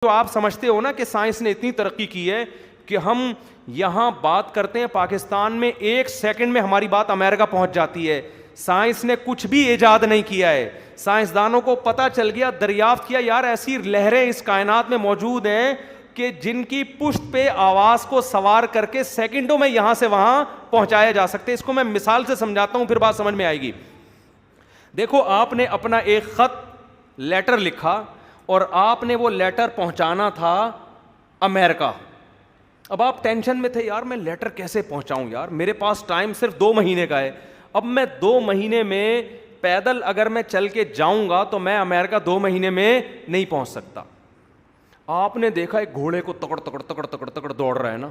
جو آپ سمجھتے ہو نا کہ سائنس نے اتنی ترقی کی ہے کہ ہم یہاں بات کرتے ہیں پاکستان میں 1 سیکنڈ میں ہماری بات امریکہ پہنچ جاتی ہے. سائنس نے کچھ بھی ایجاد نہیں کیا ہے. سائنسدانوں کو پتہ چل گیا, دریافت کیا, یار ایسی لہریں اس کائنات میں موجود ہیں کہ جن کی پشت پہ آواز کو سوار کر کے سیکنڈوں میں یہاں سے وہاں پہنچایا جا سکتے. اس کو میں مثال سے سمجھاتا ہوں, پھر بات سمجھ میں آئے گی. دیکھو, آپ نے اپنا ایک خط لیٹر لکھا اور آپ نے وہ لیٹر پہنچانا تھا امریکہ. اب آپ ٹینشن میں تھے, یار میں لیٹر کیسے پہنچاؤں, یار میرے پاس ٹائم صرف 2 مہینے کا ہے. اب میں 2 مہینے میں پیدل اگر میں چل کے جاؤں گا تو میں امریکہ 2 مہینے میں نہیں پہنچ سکتا. آپ نے دیکھا ایک گھوڑے کو تکڑ تکڑ تکڑ تکڑ تکڑ دوڑ رہا ہے نا,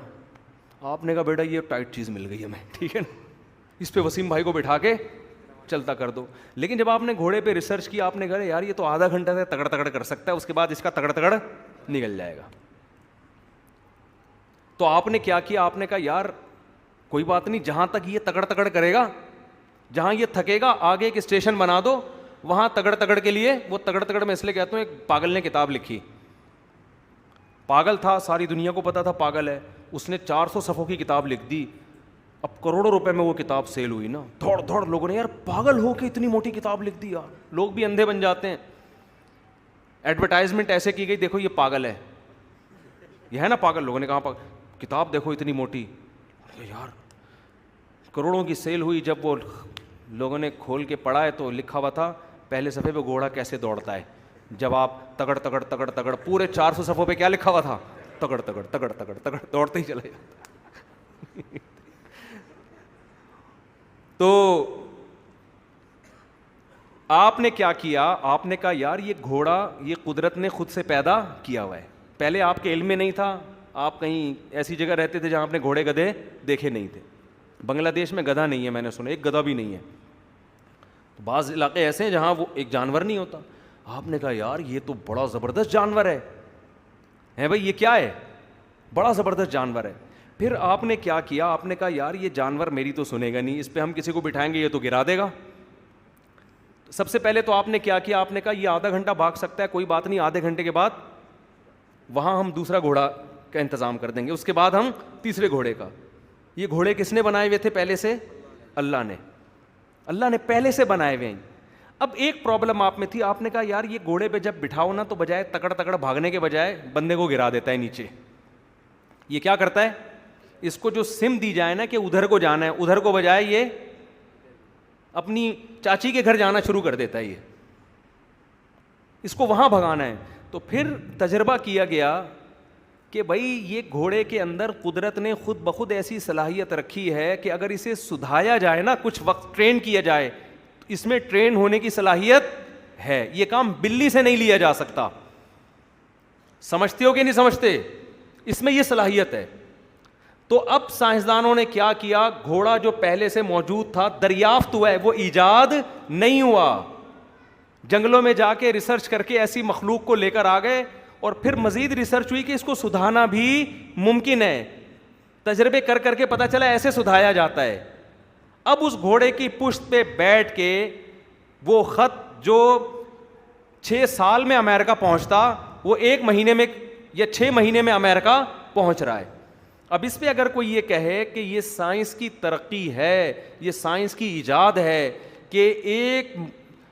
آپ نے کہا بیٹا یہ ٹائٹ چیز مل گئی ہے ہمیں, ٹھیک ہے نا, اس پہ وسیم بھائی کو بٹھا کے چلتا کر دو. لیکن جب آپ نے گھوڑے پہ ریسرچ کی, آپ نے کہا یار یہ تو آدھا گھنٹہ سے تگڑ تگڑ کر سکتا ہے, اس کے بعد اس کا تگڑ تگڑ نکل جائے گا. تو آپ نے کیا کیا, آپ نے کہا یار کوئی بات نہیں, جہاں تک یہ تگڑ تگڑ کرے گا, جہاں یہ تھکے گا, آگے ایک اسٹیشن بنا دو, وہاں تگڑ تگڑ کے لیے. وہ تگڑ تگڑ میں اس لیے کہتا ہوں, ایک پاگل نے کتاب لکھی. پاگل تھا, ساری دنیا کو پتا تھا پاگل ہے, اس نے 400 صفحوں کی کتاب لکھ دی. اب کروڑوں روپے میں وہ کتاب سیل ہوئی نا, دوڑ دوڑ لوگوں نے, یار پاگل ہو کے اتنی موٹی کتاب لکھ دی یار. لوگ بھی اندھے بن جاتے ہیں. ایڈورٹائزمنٹ ایسے کی گئی, دیکھو یہ پاگل ہے, یہ ہے نا پاگل. لوگوں نے کہا کتاب دیکھو اتنی موٹی, یار کروڑوں کی سیل ہوئی. جب وہ لوگوں نے کھول کے پڑھا ہے تو لکھا ہوا تھا پہلے صفحے پہ گھوڑا کیسے دوڑتا ہے. جب آپ تگڑ تگڑ تگڑ تگڑ پورے 400 صفحوں پہ کیا لکھا ہوا تھا, تگڑ تگڑ تگڑ تگڑ تگڑ دوڑتے ہی چلے جاتا. تو آپ نے کیا کیا, آپ نے کہا یار یہ گھوڑا یہ قدرت نے خود سے پیدا کیا ہوا ہے. پہلے آپ کے علم میں نہیں تھا, آپ کہیں ایسی جگہ رہتے تھے جہاں آپ نے گھوڑے گدھے دیکھے نہیں تھے. بنگلہ دیش میں گدھا نہیں ہے, میں نے سنا, ایک گدھا بھی نہیں ہے. بعض علاقے ایسے ہیں جہاں وہ ایک جانور نہیں ہوتا. آپ نے کہا یار یہ تو بڑا زبردست جانور ہے بھائی, یہ کیا ہے, بڑا زبردست جانور ہے. پھر آپ نے کیا کیا, آپ نے کہا یار یہ جانور میری تو سنے گا نہیں, اس پہ ہم کسی کو بٹھائیں گے یہ تو گرا دے گا. سب سے پہلے تو آپ نے کیا کیا, آپ نے کہا یہ آدھا گھنٹہ بھاگ سکتا ہے, کوئی بات نہیں, آدھے گھنٹے کے بعد وہاں ہم دوسرا گھوڑا کا انتظام کر دیں گے, اس کے بعد ہم تیسرے گھوڑے کا. یہ گھوڑے کس نے بنائے ہوئے تھے پہلے سے, اللہ نے, اللہ نے پہلے سے بنائے ہوئے ہیں. اب ایک پرابلم آپ میں تھی, آپ نے کہا یار یہ گھوڑے پہ جب بٹھاؤ نا تو بجائے تکڑ تکڑ بھاگنے کے بجائے بندے کو گرا دیتا ہے نیچے. یہ کیا کرتا ہے, اس کو جو سم دی جائے نا کہ ادھر کو جانا ہے, ادھر کو بجائے یہ اپنی چاچی کے گھر جانا شروع کر دیتا ہے, یہ اس کو وہاں بھگانا ہے. تو پھر تجربہ کیا گیا کہ بھائی یہ گھوڑے کے اندر قدرت نے خود بخود ایسی صلاحیت رکھی ہے کہ اگر اسے سدھایا جائے نا, کچھ وقت ٹرین کیا جائے, اس میں ٹرین ہونے کی صلاحیت ہے. یہ کام بلی سے نہیں لیا جا سکتا. سمجھتے ہو کہ نہیں سمجھتے, اس میں یہ صلاحیت ہے. تو اب سائنسدانوں نے کیا کیا, گھوڑا جو پہلے سے موجود تھا دریافت ہوا ہے, وہ ایجاد نہیں ہوا. جنگلوں میں جا کے ریسرچ کر کے ایسی مخلوق کو لے کر آ گئے, اور پھر مزید ریسرچ ہوئی کہ اس کو سدھانا بھی ممکن ہے. تجربے کر کر کے پتہ چلا ایسے سدھایا جاتا ہے. اب اس گھوڑے کی پشت پہ بیٹھ کے وہ خط جو 6 سال میں امریکہ پہنچتا, وہ 1 مہینے میں یا 6 مہینے میں امریکہ پہنچ رہا ہے. اب اس پہ اگر کوئی یہ کہے کہ یہ سائنس کی ترقی ہے, یہ سائنس کی ایجاد ہے, کہ ایک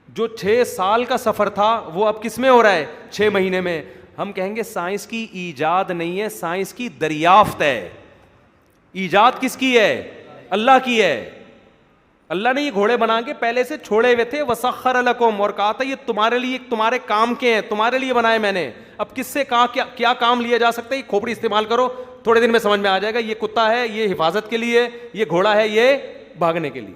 جو 6 سال کا سفر تھا وہ اب کس میں ہو رہا ہے, 6 مہینے میں, ہم کہیں گے سائنس کی ایجاد نہیں ہے, سائنس کی دریافت ہے. ایجاد کس کی ہے, اللہ کی ہے. اللہ نے یہ گھوڑے بنا کے پہلے سے چھوڑے ہوئے تھے, وسخر لکم, اور کہا تھا یہ تمہارے لیے, تمہارے کام کے ہیں, تمہارے لیے بنائے میں نے. اب کس سے کہا کیا کام لیا جا سکتا ہے, یہ کھوپڑی استعمال کرو, تھوڑے دن میں سمجھ میں آ جائے گا. یہ کتا ہے یہ حفاظت کے لیے, یہ گھوڑا ہے یہ بھاگنے کے لیے,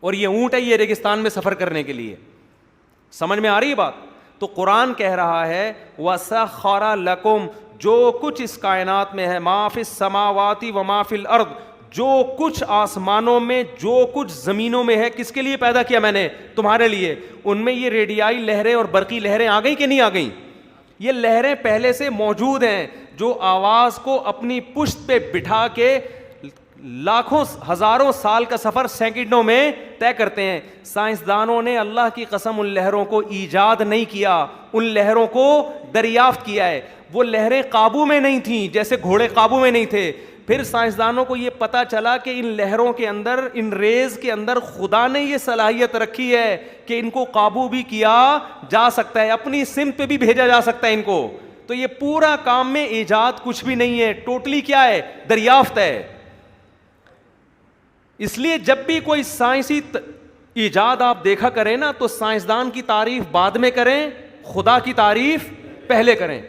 اور یہ اونٹ ہے یہ ریگستان میں سفر کرنے کے لیے. سمجھ میں آ رہی ہے بات. تو قرآن کہہ رہا ہے وَسَخَّرَ لَكُمْ, جو کچھ اس کائنات میں ہے, مَا فِي السَّمَاوَاتِ وَمَا فِي الْأَرْضِ, جو کچھ آسمانوں میں جو کچھ زمینوں میں ہے, کس کے لیے پیدا کیا میں نے, تمہارے لیے. ان میں یہ ریڈیائی لہریں اور برقی لہریں آ گئی کہ نہیں آ گئیں, یہ لہریں پہلے سے موجود ہیں, جو آواز کو اپنی پشت پہ بٹھا کے لاکھوں ہزاروں سال کا سفر سیکنڈوں میں طے کرتے ہیں. سائنسدانوں نے اللہ کی قسم ان لہروں کو ایجاد نہیں کیا, ان لہروں کو دریافت کیا ہے. وہ لہریں قابو میں نہیں تھیں جیسے گھوڑے قابو میں نہیں تھے. پھر سائنسدانوں کو یہ پتا چلا کہ ان لہروں کے اندر, ان ریز کے اندر خدا نے یہ صلاحیت رکھی ہے کہ ان کو قابو بھی کیا جا سکتا ہے, اپنی سمت پہ بھی بھیجا جا سکتا ہے ان کو. تو یہ پورا کام میں ایجاد کچھ بھی نہیں ہے, ٹوٹلی کیا ہے, دریافت ہے. اس لیے جب بھی کوئی سائنسی ایجاد آپ دیکھا کریں نا, تو سائنسدان کی تعریف بعد میں کریں, خدا کی تعریف پہلے کریں.